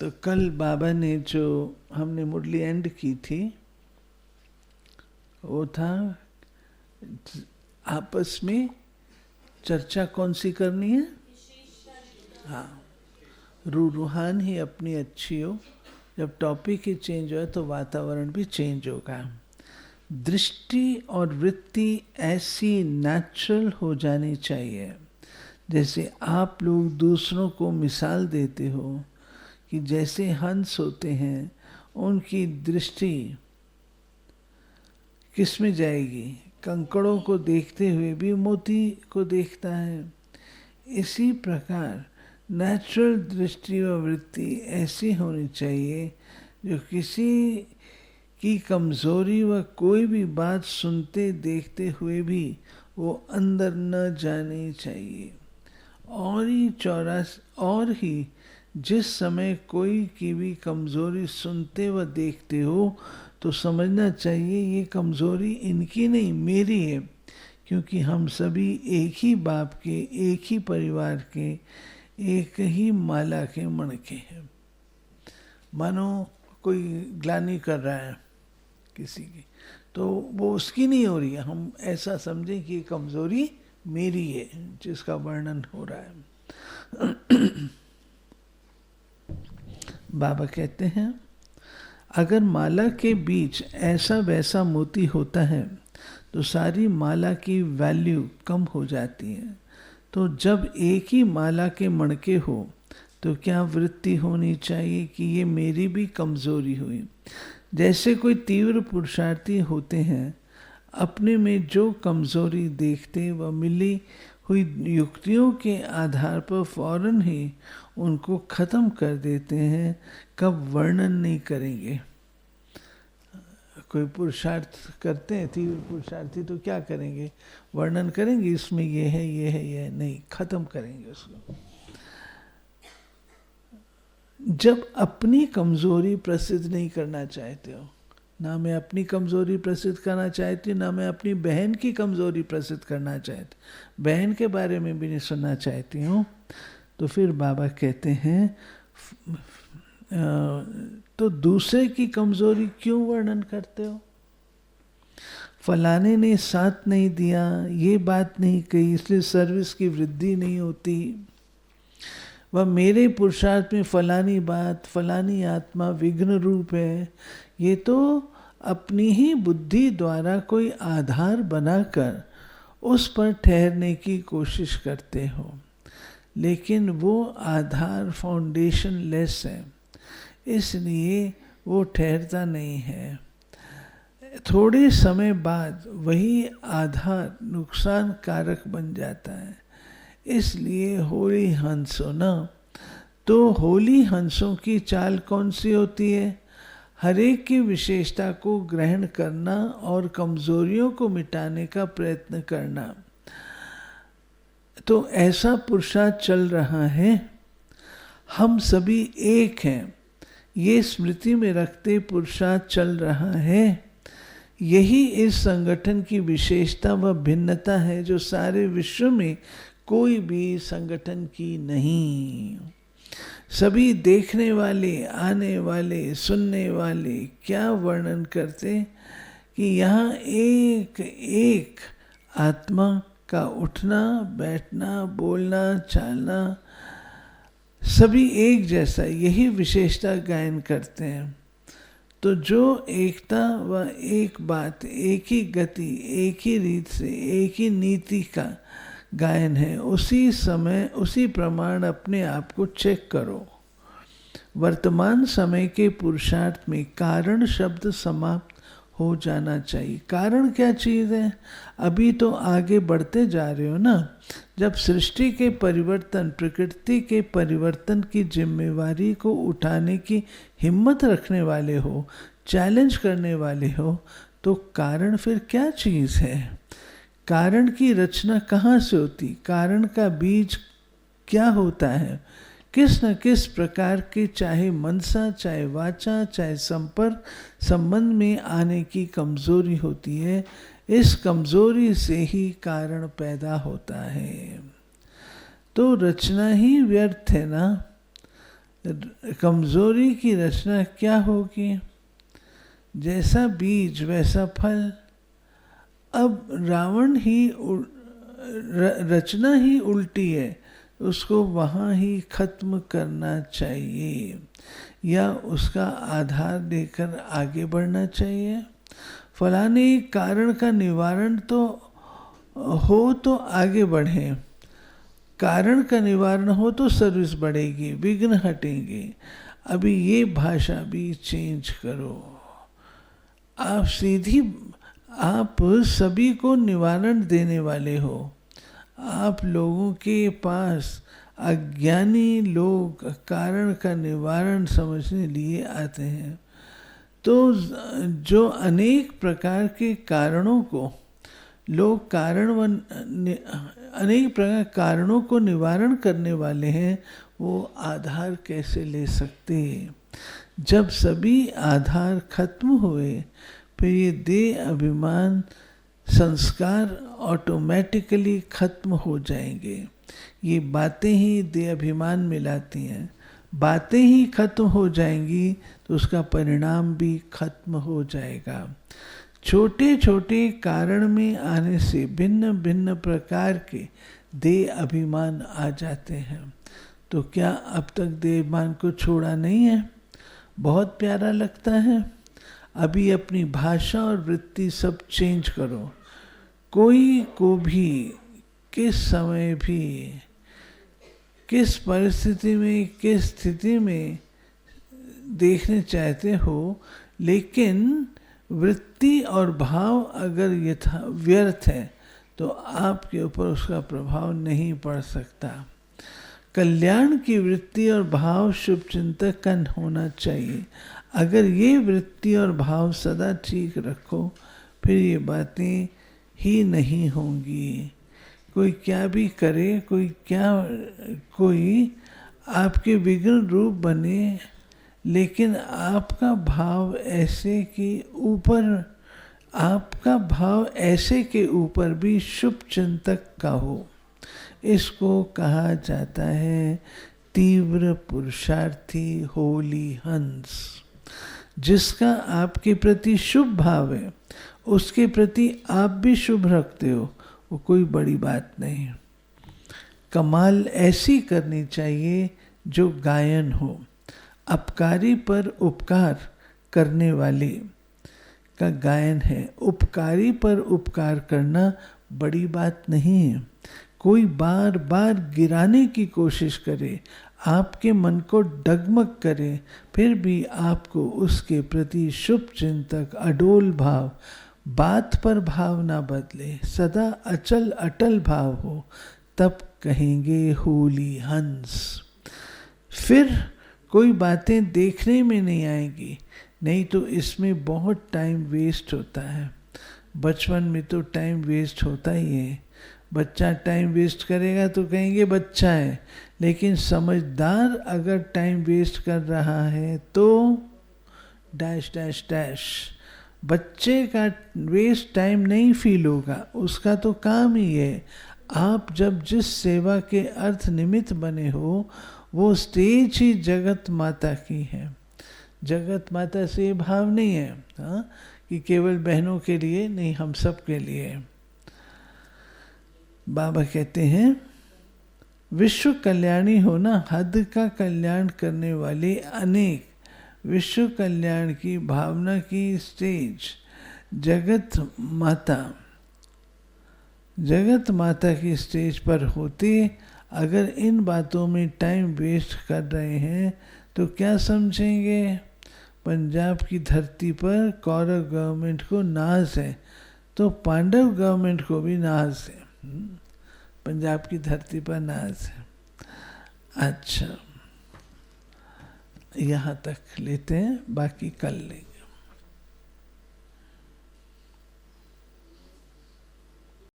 तो कल बाबा ने जो हमने मुरली एंड की थी वो था आपस में चर्चा कौन सी करनी है। हाँ, रूहान ही अपनी अच्छी हो। जब टॉपिक ही चेंज हो तो वातावरण भी चेंज होगा। दृष्टि और वृत्ति ऐसी नेचुरल हो जानी चाहिए जैसे आप लोग दूसरों को मिसाल देते हो कि जैसे हंस होते हैं उनकी दृष्टि किस में जाएगी, कंकड़ों को देखते हुए भी मोती को देखता है। इसी प्रकार नेचुरल दृष्टि व वृत्ति ऐसी होनी चाहिए जो किसी की कमजोरी व कोई भी बात सुनते देखते हुए भी वो अंदर न जानी चाहिए। और ही जिस समय कोई की भी कमजोरी सुनते व देखते हो तो समझना चाहिए ये कमजोरी इनकी नहीं मेरी है, क्योंकि हम सभी एक ही बाप के, एक ही परिवार के, एक ही माला के मणके हैं। मानो कोई ग्लानि कर रहा है किसी की, तो वो उसकी नहीं हो रही है, हम ऐसा समझें कि ये कमजोरी मेरी है जिसका वर्णन हो रहा है। बाबा कहते हैं अगर माला के बीच ऐसा वैसा मोती होता है तो सारी माला की वैल्यू कम हो जाती है। तो जब एक ही माला के मणके हो तो क्या वृत्ति होनी चाहिए कि ये मेरी भी कमजोरी हुई। जैसे कोई तीव्र पुरुषार्थी होते हैं, अपने में जो कमजोरी देखते व मिली हुई युक्तियों के आधार पर फौरन ही उनको खत्म कर देते हैं। कब वर्णन नहीं करेंगे। कोई पुरुषार्थ करते हैं तीव्र पुरुषार्थी तो क्या करेंगे, वर्णन करेंगे इसमें ये है ये है ये है, नहीं, खत्म करेंगे उसको। जब अपनी कमजोरी प्रसिद्ध नहीं करना चाहते हो, ना मैं अपनी कमजोरी प्रसिद्ध करना चाहती हूँ, ना मैं अपनी बहन की कमजोरी प्रसिद्ध करना चाहती, बहन के बारे में भी नहीं सुनना चाहती हूँ, तो फिर बाबा कहते हैं तो दूसरे की कमजोरी क्यों वर्णन करते हो। फलाने ने साथ नहीं दिया, ये बात नहीं कही, इसलिए सर्विस की वृद्धि नहीं होती। वह मेरे पुरुषार्थ में फलानी बात, फलानी आत्मा विघ्न रूप है, ये तो अपनी ही बुद्धि द्वारा कोई आधार बनाकर उस पर ठहरने की कोशिश करते हो, लेकिन वो आधार फाउंडेशन लेस है, इसलिए वो ठहरता नहीं है। थोड़े समय बाद वही आधार नुकसान कारक बन जाता है। इसलिए होली हंसो ना, तो होली हंसों की चाल कौन सी होती है, हरेक की विशेषता को ग्रहण करना और कमजोरियों को मिटाने का प्रयत्न करना। तो ऐसा पुरुषार्थ चल रहा है, हम सभी एक हैं, ये स्मृति में रखते पुरुषार्थ चल रहा है। यही इस संगठन की विशेषता व भिन्नता है जो सारे विश्व में कोई भी संगठन की नहीं। सभी देखने वाले, आने वाले, सुनने वाले क्या वर्णन करते कि यहाँ एक एक आत्मा का उठना, बैठना, बोलना, चालना सभी एक जैसा, यही विशेषता गायन करते हैं। तो जो एकता व एक बात, एक ही गति, एक ही रीत से, एक ही नीति का गायन है, उसी समय उसी प्रमाण अपने आप को चेक करो। वर्तमान समय के पुरुषार्थ में कारण शब्द समाप्त हो जाना चाहिए। कारण क्या चीज़ है, अभी तो आगे बढ़ते जा रहे हो ना। जब सृष्टि के परिवर्तन, प्रकृति के परिवर्तन की जिम्मेवारी को उठाने की हिम्मत रखने वाले हो, चैलेंज करने वाले हो, तो कारण फिर क्या चीज़ है। कारण की रचना कहाँ से होती, कारण का बीज क्या होता है, किस न किस प्रकार के, चाहे मनसा, चाहे वाचा, चाहे संपर्क, संबंध में आने की कमजोरी होती है। इस कमजोरी से ही कारण पैदा होता है। तो रचना ही व्यर्थ है ना। कमजोरी की रचना क्या होगी? जैसा बीज वैसा फल। अब रावण ही रचना ही उल्टी है, उसको वहाँ ही खत्म करना चाहिए या उसका आधार लेकर आगे बढ़ना चाहिए। फलाने कारण का निवारण तो हो तो आगे बढ़े, कारण का निवारण हो तो सर्विस बढ़ेगी, विघ्न हटेंगे। अभी ये भाषा भी चेंज करो। आप सभी को निवारण देने वाले हो। आप लोगों के पास अज्ञानी लोग कारण का निवारण समझने लिए आते हैं, तो जो अनेक प्रकार के कारणों को लोग अनेक प्रकार कारणों को निवारण करने वाले हैं, वो आधार कैसे ले सकते? जब सभी आधार खत्म हुए, फिर ये देह अभिमान संस्कार ऑटोमेटिकली खत्म हो जाएंगे। ये बातें ही देह अभिमान मिलाती हैं। बातें ही खत्म हो जाएंगी तो उसका परिणाम भी खत्म हो जाएगा। छोटे छोटे कारण में आने से भिन्न भिन्न प्रकार के देह अभिमान आ जाते हैं। तो क्या अब तक देह अभिमान को छोड़ा नहीं है? बहुत प्यारा लगता है। अभी अपनी भाषा और वृत्ति सब चेंज करो। कोई को भी किस समय भी किस परिस्थिति में किस स्थिति में देखने चाहते हो, लेकिन वृत्ति और भाव अगर व्यर्थ है तो आपके ऊपर उसका प्रभाव नहीं पड़ सकता। कल्याण की वृत्ति और भाव शुभ चिंतक का होना चाहिए। अगर ये वृत्ति और भाव सदा ठीक रखो, फिर ये बातें ही नहीं होंगी। कोई क्या भी करे, कोई आपके विघ्न रूप बने, लेकिन आपका भाव ऐसे के ऊपर भी शुभ चिंतक का हो। इसको कहा जाता है तीव्र पुरुषार्थी होली हंस। जिसका आपके प्रति शुभ भाव है, उसके प्रति आप भी शुभ रखते हो, वो कोई बड़ी बात नहीं। कमाल ऐसी करनी चाहिए जो गायन हो। अपकारी पर उपकार करने वाले का गायन है। उपकारी पर उपकार करना बड़ी बात नहीं है। कोई बार बार गिराने की कोशिश करे, आपके मन को डगमग करे, फिर भी आपको उसके प्रति शुभ चिंतक अडोल भाव, बात पर भाव ना बदले, सदा अचल अटल भाव हो, तब कहेंगे होली हंस। फिर कोई बातें देखने में नहीं आएगी, नहीं तो इसमें बहुत टाइम वेस्ट होता है। बचपन में तो टाइम वेस्ट होता ही है। बच्चा टाइम वेस्ट करेगा तो कहेंगे बच्चा है, लेकिन समझदार अगर टाइम वेस्ट कर रहा है तो डैश डैश डैश। बच्चे का वेस्ट टाइम नहीं फील होगा, उसका तो काम ही है। आप जब जिस सेवा के अर्थ निमित्त बने हो, वो स्टेज ही जगत माता की है। जगत माता से ये भाव नहीं है कि केवल बहनों के लिए नहीं, हम सब के लिए। बाबा कहते हैं विश्व कल्याणी होना, हद का कल्याण करने वाले अनेक विश्व कल्याण की भावना की स्टेज जगत माता की स्टेज पर होते अगर इन बातों में टाइम वेस्ट कर रहे हैं तो क्या समझेंगे? पंजाब की धरती पर कौरव गवर्नमेंट को नाज है, तो पांडव गवर्नमेंट को भी नाज है। पंजाब की धरती पर नाज है। अच्छा, यहाँ तक लेते हैं, बाकी कल लेंगे।